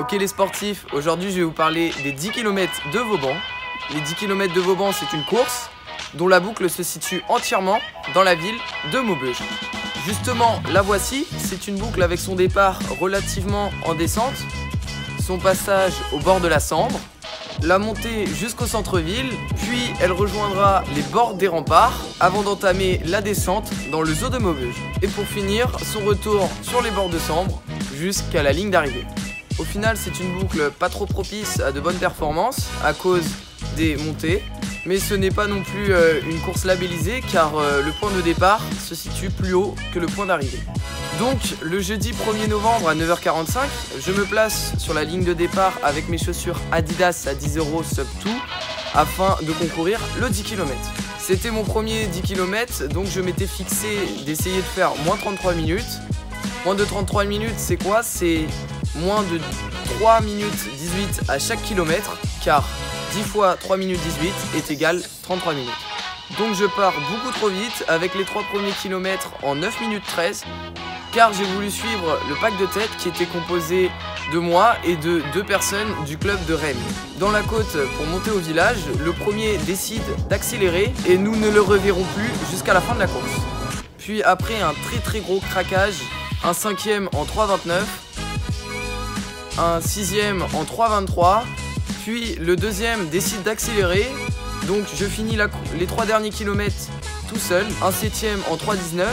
Ok les sportifs, aujourd'hui je vais vous parler des 10 km de Vauban. Les 10 km de Vauban, c'est une course dont la boucle se situe entièrement dans la ville de Maubeuge. Justement, la voici, c'est une boucle avec son départ relativement en descente, son passage au bord de la Sambre, la montée jusqu'au centre-ville, puis elle rejoindra les bords des remparts avant d'entamer la descente dans le zoo de Maubeuge. Et pour finir, son retour sur les bords de Sambre jusqu'à la ligne d'arrivée. Au final, c'est une boucle pas trop propice à de bonnes performances à cause des montées, mais ce n'est pas non plus une course labellisée car le point de départ se situe plus haut que le point d'arrivée. Donc le jeudi 1er novembre à 9h45, je me place sur la ligne de départ avec mes chaussures Adidas à 10 € sub 2 afin de concourir le 10 km. C'était mon premier 10 km, donc je m'étais fixé d'essayer de faire moins 33 minutes. Moins de 33 minutes, c'est quoi? C'est moins de 3 minutes 18 à chaque kilomètre, car 10 fois 3 minutes 18 est égal 33 minutes. Donc je pars beaucoup trop vite avec les 3 premiers kilomètres en 9 minutes 13, car j'ai voulu suivre le pack de tête qui était composé de moi et de 2 personnes du club de Rennes. Dans la côte, pour monter au village, le premier décide d'accélérer et nous ne le reverrons plus jusqu'à la fin de la course. Puis après un très gros craquage, un 5e en 3,29, un 6e en 3,23, puis le deuxième décide d'accélérer, donc je finis les 3 derniers kilomètres tout seul, un 7e en 3,19,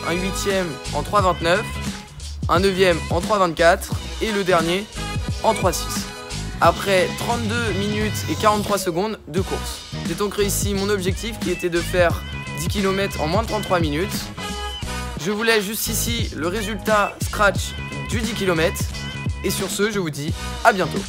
un 8e en 3,29, un 9e en 3,24 et le dernier en 3,6. Après 32 minutes et 43 secondes de course. J'ai donc réussi mon objectif qui était de faire 10 km en moins de 33 minutes. Je vous laisse juste ici le résultat scratch du 10 km. Et sur ce, je vous dis à bientôt.